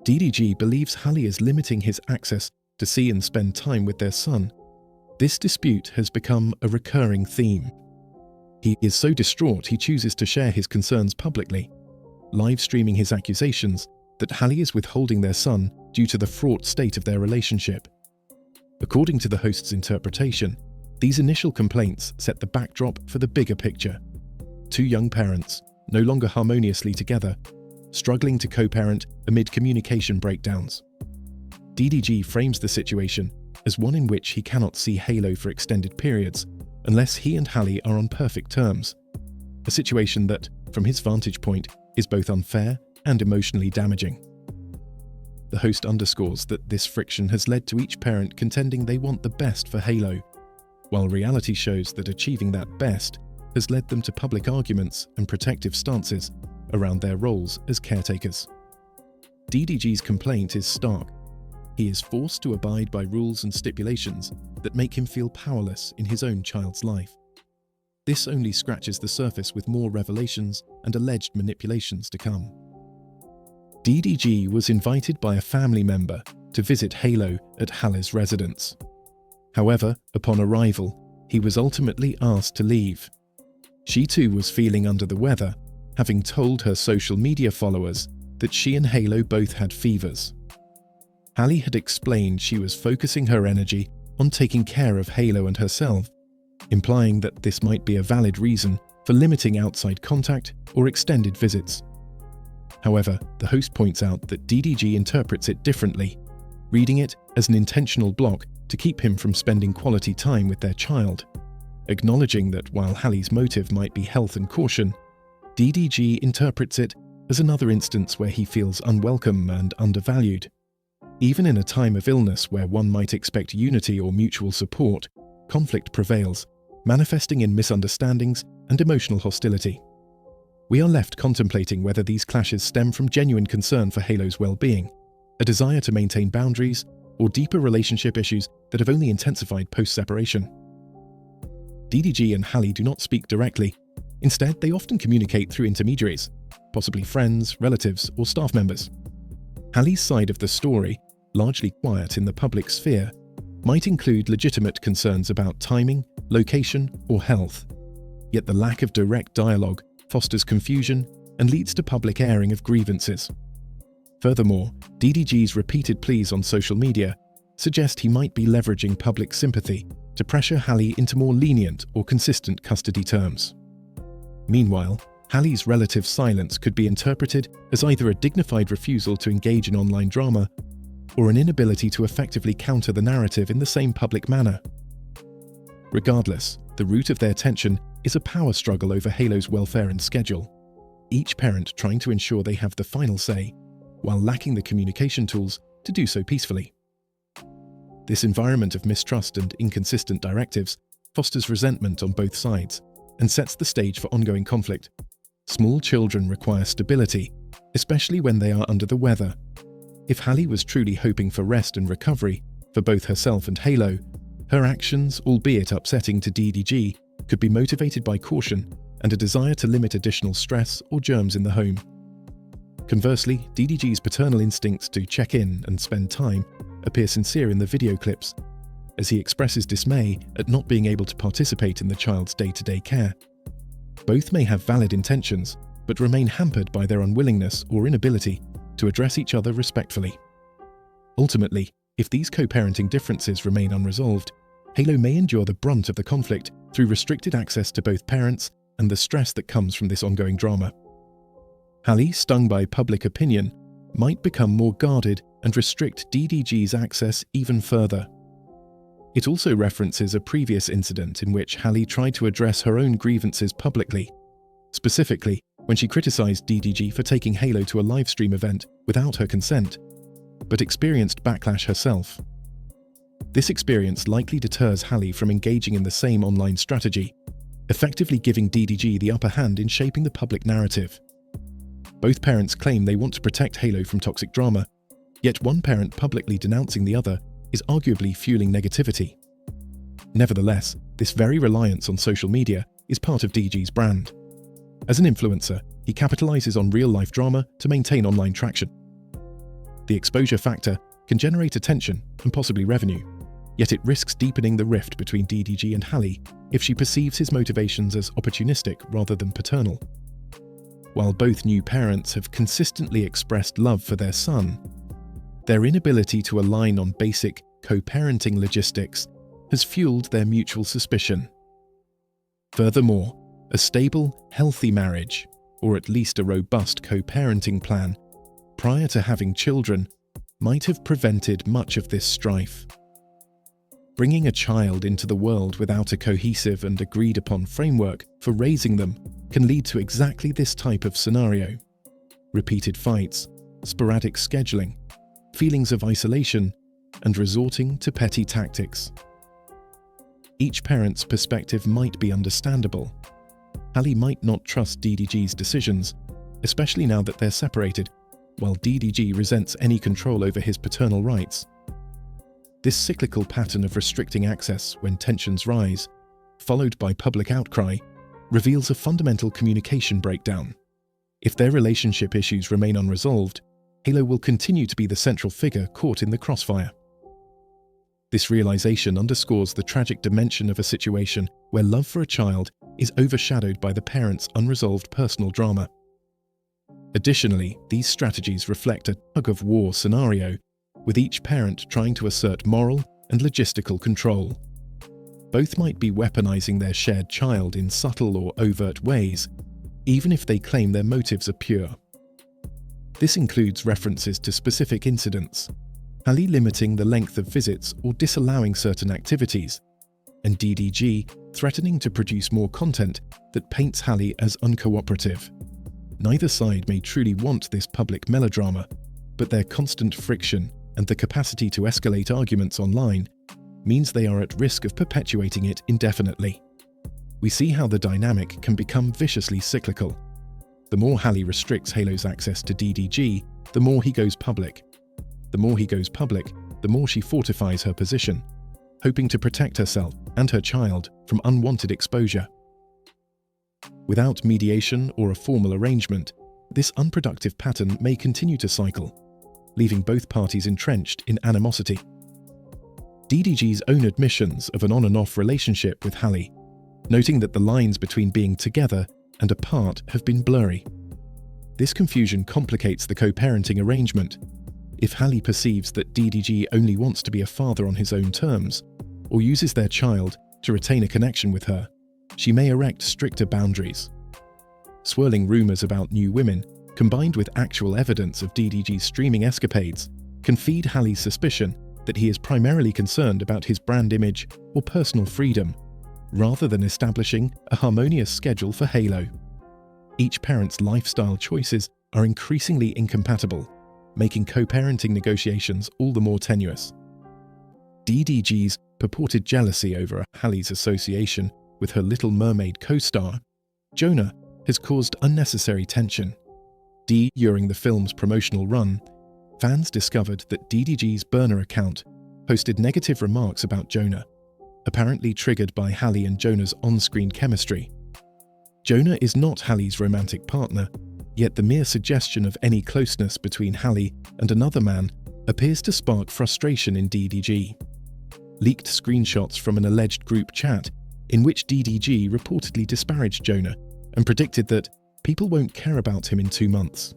DDG believes Halle is limiting his access to see and spend time with their son. This dispute has become a recurring theme. He is so distraught he chooses to share his concerns publicly, live streaming his accusations that Halle is withholding their son due to the fraught state of their relationship. According to the host's interpretation, these initial complaints set the backdrop for the bigger picture. Two young parents, no longer harmoniously together, struggling to co-parent amid communication breakdowns. DDG frames the situation as one in which he cannot see Halle for extended periods unless he and Halle are on perfect terms, a situation that, from his vantage point, is both unfair and emotionally damaging. The host underscores that this friction has led to each parent contending they want the best for Halle, while reality shows that achieving that best has led them to public arguments and protective stances around their roles as caretakers. DDG's complaint is stark. He is forced to abide by rules and stipulations that make him feel powerless in his own child's life. This only scratches the surface with more revelations and alleged manipulations to come. DDG was invited by a family member to visit Halle at Halle's residence. However, upon arrival, he was ultimately asked to leave. She too was feeling under the weather, having told her social media followers that she and Halle both had fevers. Halle had explained she was focusing her energy on taking care of Halle and herself, implying that this might be a valid reason for limiting outside contact or extended visits. However, the host points out that DDG interprets it differently, reading it as an intentional block to keep him from spending quality time with their child. Acknowledging that while Halle's motive might be health and caution, DDG interprets it as another instance where he feels unwelcome and undervalued. Even in a time of illness where one might expect unity or mutual support, conflict prevails, manifesting in misunderstandings and emotional hostility. We are left contemplating whether these clashes stem from genuine concern for Halle's well-being, a desire to maintain boundaries, or deeper relationship issues that have only intensified post-separation. DDG and Halle do not speak directly. Instead, they often communicate through intermediaries, possibly friends, relatives, or staff members. Halle's side of the story, largely quiet in the public sphere, might include legitimate concerns about timing, location, or health. Yet the lack of direct dialogue fosters confusion and leads to public airing of grievances. Furthermore, DDG's repeated pleas on social media suggest he might be leveraging public sympathy to pressure Halle into more lenient or consistent custody terms. Meanwhile, Halle's relative silence could be interpreted as either a dignified refusal to engage in online drama or an inability to effectively counter the narrative in the same public manner. Regardless, the root of their tension is a power struggle over Halle's welfare and schedule, each parent trying to ensure they have the final say, while lacking the communication tools to do so peacefully. This environment of mistrust and inconsistent directives fosters resentment on both sides and sets the stage for ongoing conflict. Small children require stability, especially when they are under the weather. If Halle was truly hoping for rest and recovery for both herself and Halle, her actions, albeit upsetting to DDG, could be motivated by caution and a desire to limit additional stress or germs in the home. Conversely, DDG's paternal instincts to check in and spend time appear sincere in the video clips, as he expresses dismay at not being able to participate in the child's day-to-day care. Both may have valid intentions, but remain hampered by their unwillingness or inability to address each other respectfully. Ultimately, if these co-parenting differences remain unresolved, Halle may endure the brunt of the conflict through restricted access to both parents and the stress that comes from this ongoing drama. Halle, stung by public opinion, might become more guarded and restrict DDG's access even further. It also references a previous incident in which Halle tried to address her own grievances publicly, specifically when she criticized DDG for taking Halle to a livestream event without her consent, but experienced backlash herself. This experience likely deters Halle from engaging in the same online strategy, effectively giving DDG the upper hand in shaping the public narrative. Both parents claim they want to protect Halle from toxic drama, yet one parent publicly denouncing the other is arguably fueling negativity. Nevertheless, this very reliance on social media is part of DDG's brand. As an influencer, he capitalizes on real-life drama to maintain online traction. The exposure factor can generate attention and possibly revenue, yet it risks deepening the rift between DDG and Halle if she perceives his motivations as opportunistic rather than paternal. While both new parents have consistently expressed love for their son, their inability to align on basic co-parenting logistics has fueled their mutual suspicion. Furthermore, a stable, healthy marriage, or at least a robust co-parenting plan, prior to having children, might have prevented much of this strife. Bringing a child into the world without a cohesive and agreed-upon framework for raising them can lead to exactly this type of scenario: repeated fights, sporadic scheduling, feelings of isolation, and resorting to petty tactics. Each parent's perspective might be understandable. Halle might not trust DDG's decisions, especially now that they're separated, while DDG resents any control over his paternal rights. This cyclical pattern of restricting access when tensions rise, followed by public outcry, reveals a fundamental communication breakdown. If their relationship issues remain unresolved, Halle will continue to be the central figure caught in the crossfire. This realization underscores the tragic dimension of a situation where love for a child is overshadowed by the parent's unresolved personal drama. Additionally, these strategies reflect a tug-of-war scenario, with each parent trying to assert moral and logistical control. Both might be weaponizing their shared child in subtle or overt ways, even if they claim their motives are pure. This includes references to specific incidents, Halle limiting the length of visits or disallowing certain activities, and DDG threatening to produce more content that paints Halle as uncooperative. Neither side may truly want this public melodrama, but their constant friction and the capacity to escalate arguments online means they are at risk of perpetuating it indefinitely. We see how the dynamic can become viciously cyclical. The more Halle restricts Halo's access to DDG, the more he goes public. The more he goes public, the more she fortifies her position, hoping to protect herself and her child from unwanted exposure. Without mediation or a formal arrangement, this unproductive pattern may continue to cycle, leaving both parties entrenched in animosity. DDG's own admissions of an on and off relationship with Halle, noting that the lines between being together and apart have been blurry. This confusion complicates the co-parenting arrangement. If Halle perceives that DDG only wants to be a father on his own terms, or uses their child to retain a connection with her, she may erect stricter boundaries. Swirling rumors about new women, combined with actual evidence of DDG's streaming escapades, can feed Halle's suspicion that he is primarily concerned about his brand image or personal freedom, rather than establishing a harmonious schedule for Halo. Each parent's lifestyle choices are increasingly incompatible, making co-parenting negotiations all the more tenuous. DDG's purported jealousy over Halle's association with her Little Mermaid co-star, Jonah, has caused unnecessary tension. During the film's promotional run, fans discovered that DDG's burner account posted negative remarks about Jonah, apparently triggered by Halle and Jonah's on-screen chemistry. Jonah is not Halle's romantic partner, yet the mere suggestion of any closeness between Halle and another man appears to spark frustration in DDG. Leaked screenshots from an alleged group chat in which DDG reportedly disparaged Jonah and predicted that people won't care about him in 2 months.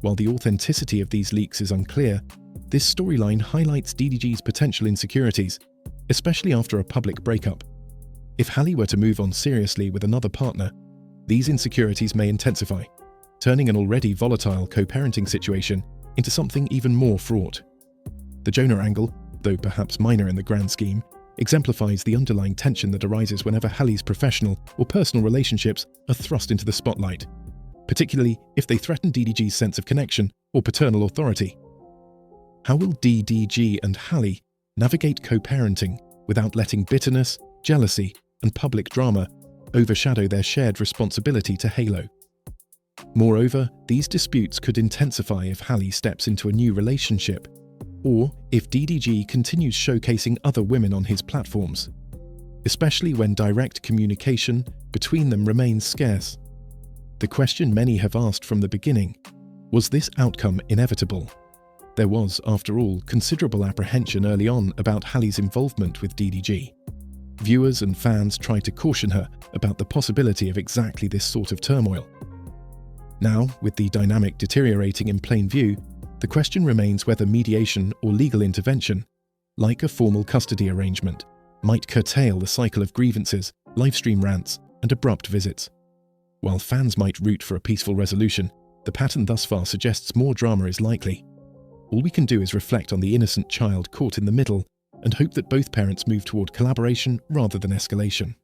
While the authenticity of these leaks is unclear, this storyline highlights DDG's potential insecurities, especially after a public breakup. If Halle were to move on seriously with another partner, these insecurities may intensify, turning an already volatile co-parenting situation into something even more fraught. The Jonah angle, though perhaps minor in the grand scheme, exemplifies the underlying tension that arises whenever Halle's professional or personal relationships are thrust into the spotlight, particularly if they threaten DDG's sense of connection or paternal authority. How will DDG and Halle navigate co-parenting without letting bitterness, jealousy, and public drama overshadow their shared responsibility to Halo? Moreover, these disputes could intensify if Halle steps into a new relationship, or if DDG continues showcasing other women on his platforms, especially when direct communication between them remains scarce. The question many have asked from the beginning: was this outcome inevitable? There was, after all, considerable apprehension early on about Halle's involvement with DDG. Viewers and fans tried to caution her about the possibility of exactly this sort of turmoil. Now, with the dynamic deteriorating in plain view, the question remains whether mediation or legal intervention, like a formal custody arrangement, might curtail the cycle of grievances, livestream rants, and abrupt visits. While fans might root for a peaceful resolution, the pattern thus far suggests more drama is likely. All we can do is reflect on the innocent child caught in the middle and hope that both parents move toward collaboration rather than escalation.